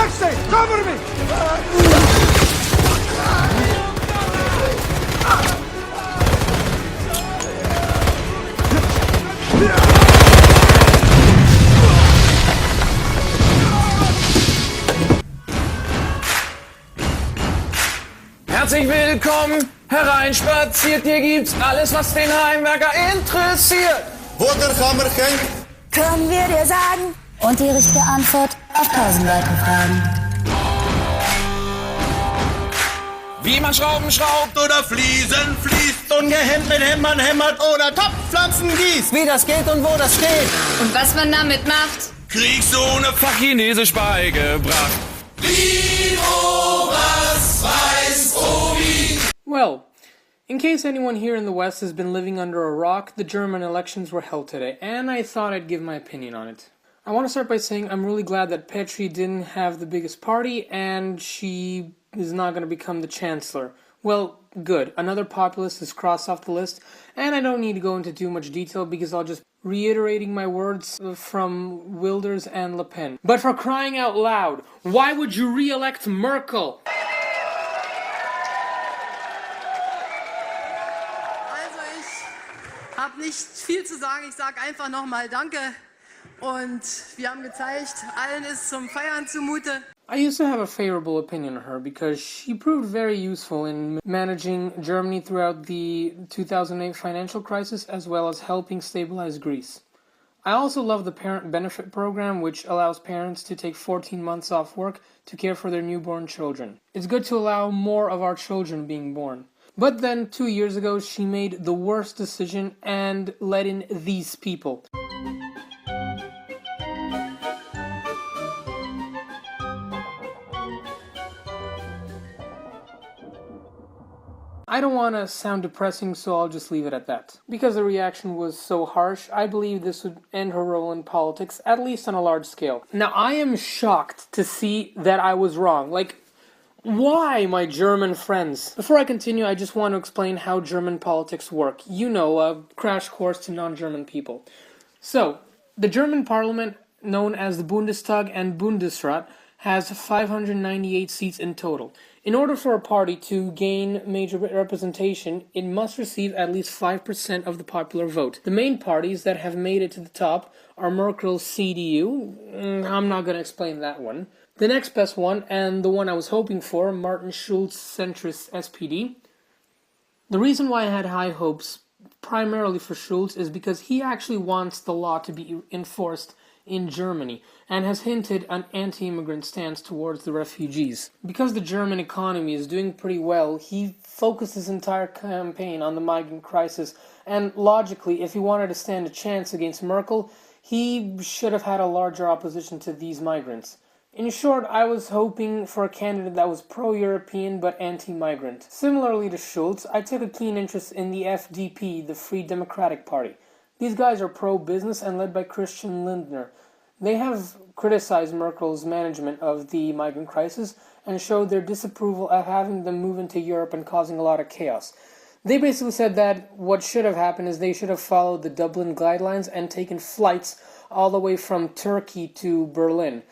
Taxi! Cover me! Herzlich willkommen, hereinspaziert, hier gibt's alles, was den Heimwerker interessiert. Wunderkammerchen. Können wir dir sagen? Und die richtige Antwort auf 1000 weitere Fragen. Wie man Schrauben schraubt Oder Fliesen fließt und gehemmt mit Hämmern hämmert oder Topfpflanzen gießt. Wie das geht und wo das steht. Und was man damit macht? Kriegsohne Fachchinesisch beigebracht. Vino, was weiß Obi. Well, in case anyone here in the West has been living under a rock, the German elections were held today, and I thought I'd give my opinion on it. I want to start by saying I'm really glad that Petri didn't have the biggest party, and she is not going to become the chancellor. Well, good. Another populist is crossed off the list, and I don't need to go into too much detail because I'll just reiterating my words from Wilders and Le Pen. But for crying out loud, why would you re-elect Merkel? Also ich habe nicht viel zu sagen, ich sage einfach nochmal Danke und wir haben gezeigt, allen ist zum Feiern zumute. I used to have a favorable opinion of her because she proved very useful in managing Germany throughout the 2008 financial crisis as well as helping stabilize Greece. I also love the parent benefit program, which allows parents to take 14 months off work to care for their newborn children. It's good to allow more of our children being born. But then 2 years ago she made the worst decision and let in these people. I don't want to sound depressing, so I'll just leave it at that. Because the reaction was so harsh, I believe this would end her role in politics, at least on a large scale. Now, I am shocked to see that I was wrong. Like, why, my German friends? Before I continue, I just want to explain how German politics work. You know, a crash course to non-German people. So, the German parliament, known as the Bundestag and Bundesrat, has 598 seats in total. In order for a party to gain major representation, it must receive at least 5% of the popular vote. The main parties that have made it to the top are Merkel's CDU. I'm not going to explain that one. The next best one, and the one I was hoping for, Martin Schulz's Centrist SPD. The reason why I had high hopes, primarily for Schulz, is because he actually wants the law to be enforced in Germany and has hinted an anti-immigrant stance towards the refugees. Because the German economy is doing pretty well, he focused his entire campaign on the migrant crisis, and logically, if he wanted to stand a chance against Merkel, he should have had a larger opposition to these migrants. In short, I was hoping for a candidate that was pro-European but anti-migrant. Similarly to Schulz, I took a keen interest in the FDP, the Free Democratic Party. These guys are pro-business and led by Christian Lindner. They have criticized Merkel's management of the migrant crisis and showed their disapproval at having them move into Europe and causing a lot of chaos. They basically said that what should have happened is they should have followed the Dublin guidelines and taken flights all the way from Turkey to Berlin.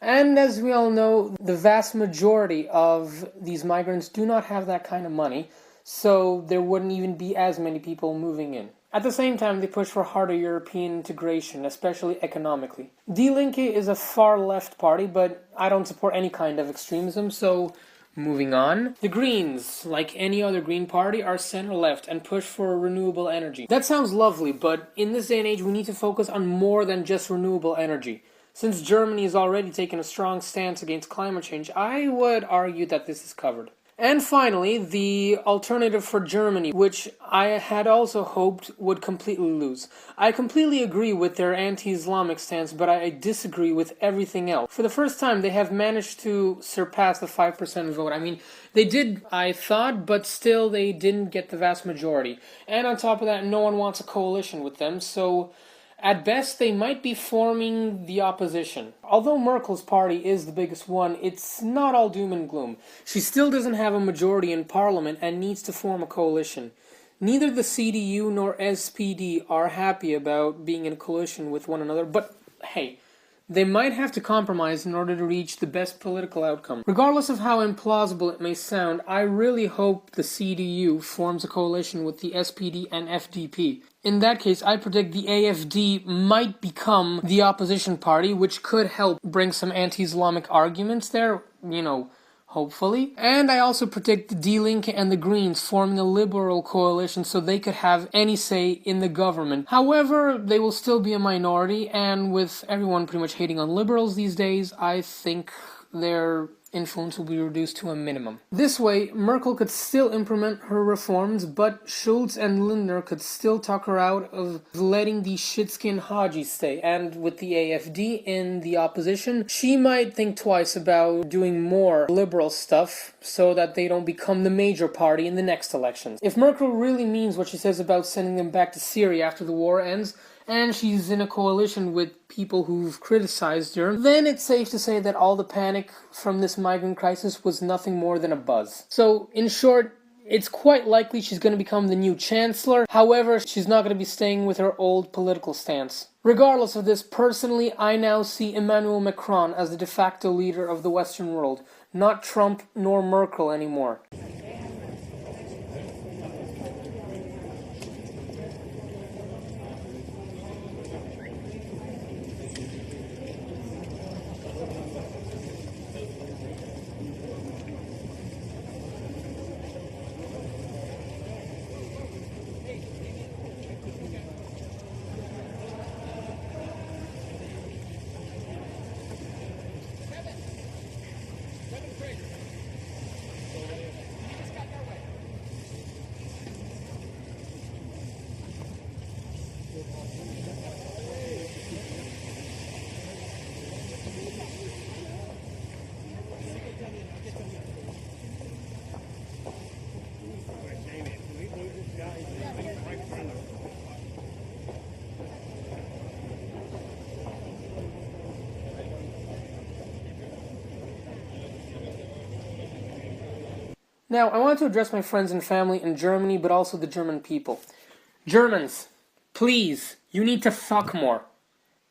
And as we all know, the vast majority of these migrants do not have that kind of money, so there wouldn't even be as many people moving in. At the same time, they push for harder European integration, especially economically. Die Linke is a far-left party, but I don't support any kind of extremism, so moving on. The Greens, like any other Green party, are center-left and push for renewable energy. That sounds lovely, but in this day and age, we need to focus on more than just renewable energy. Since Germany has already taken a strong stance against climate change, I would argue that this is covered. And finally, the alternative for Germany, which I had also hoped would completely lose. I completely agree with their anti-Islamic stance, but I disagree with everything else. For the first time, they have managed to surpass the 5% vote. I mean, they did, I thought, but still they didn't get the vast majority. And on top of that, no one wants a coalition with them, so at best, they might be forming the opposition. Although Merkel's party is the biggest one, it's not all doom and gloom. She still doesn't have a majority in parliament and needs to form a coalition. Neither the CDU nor SPD are happy about being in a coalition with one another, but hey, They might have to compromise in order to reach the best political outcome. Regardless of how implausible it may sound, I really hope the CDU forms a coalition with the SPD and FDP. In that case, I predict the AfD might become the opposition party, which could help bring some anti-Islamic arguments there, hopefully. And I also predict the Die Linke and the Greens forming a liberal coalition so they could have any say in the government. However, they will still be a minority, and with everyone pretty much hating on liberals these days, I think their influence will be reduced to a minimum. This way, Merkel could still implement her reforms, but Schulz and Lindner could still talk her out of letting the shit-skinned Hajis stay. And with the AfD in the opposition, she might think twice about doing more liberal stuff so that they don't become the major party in the next elections. If Merkel really means what she says about sending them back to Syria after the war ends, and she's in a coalition with people who've criticized her, then it's safe to say that all the panic from this migrant crisis was nothing more than a buzz. So, in short, it's quite likely she's going to become the new chancellor. However, she's not going to be staying with her old political stance. Regardless of this, personally, I now see Emmanuel Macron as the de facto leader of the Western world, not Trump nor Merkel anymore. Now, I want to address my friends and family in Germany, but also the German people. Germans, please, you need to fuck more.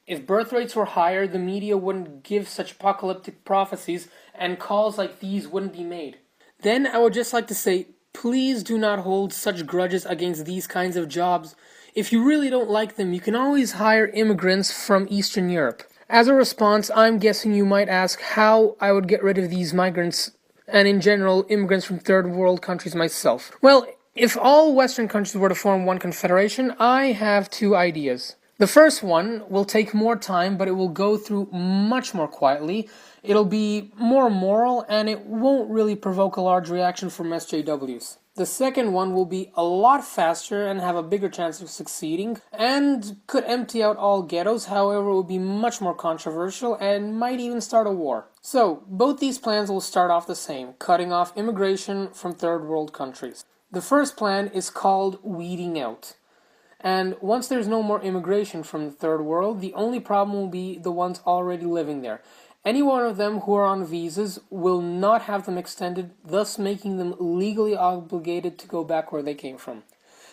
If birth rates were higher, the media wouldn't give such apocalyptic prophecies, and calls like these wouldn't be made. Then I would just like to say, please do not hold such grudges against these kinds of jobs. If you really don't like them, you can always hire immigrants from Eastern Europe. As a response, I'm guessing you might ask how I would get rid of these migrants and in general, immigrants from third world countries myself. Well, if all Western countries were to form one confederation, I have two ideas. The first one will take more time, but it will go through much more quietly. It'll be more moral, and it won't really provoke a large reaction from SJWs. The second one will be a lot faster and have a bigger chance of succeeding, and could empty out all ghettos. However, it will be much more controversial and might even start a war. So, both these plans will start off the same, cutting off immigration from third world countries. The first plan is called weeding out. And once there's no more immigration from the third world, the only problem will be the ones already living there. Any one of them who are on visas will not have them extended, thus making them legally obligated to go back where they came from.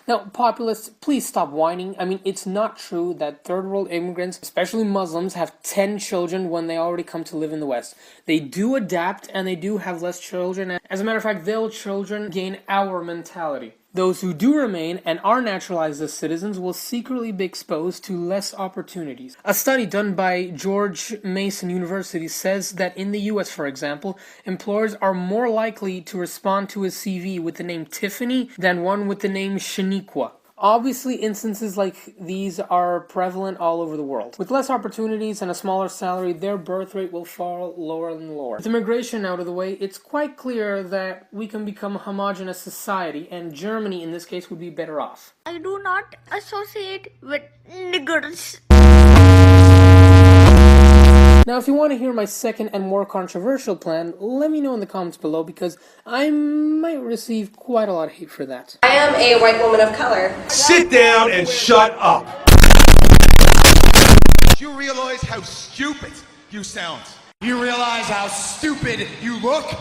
Now, populists, please stop whining. I mean, it's not true that third world immigrants, especially Muslims, have 10 children when they already come to live in the West. They do adapt, and they do have less children. As a matter of fact, their children gain our mentality. Those who do remain and are naturalized as citizens will secretly be exposed to less opportunities. A study done by George Mason University says that in the US, for example, employers are more likely to respond to a CV with the name Tiffany than one with the name Shaniqua. Obviously, instances like these are prevalent all over the world. With less opportunities and a smaller salary, their birth rate will fall lower and lower. With immigration out of the way, it's quite clear that we can become a homogeneous society, and Germany in this case would be better off. I do not associate with niggers. Now, if you want to hear my second and more controversial plan, let me know in the comments below, because I might receive quite a lot of hate for that. I am a white woman of color. Sit down and shut up. You realize how stupid you sound? You realize how stupid you look?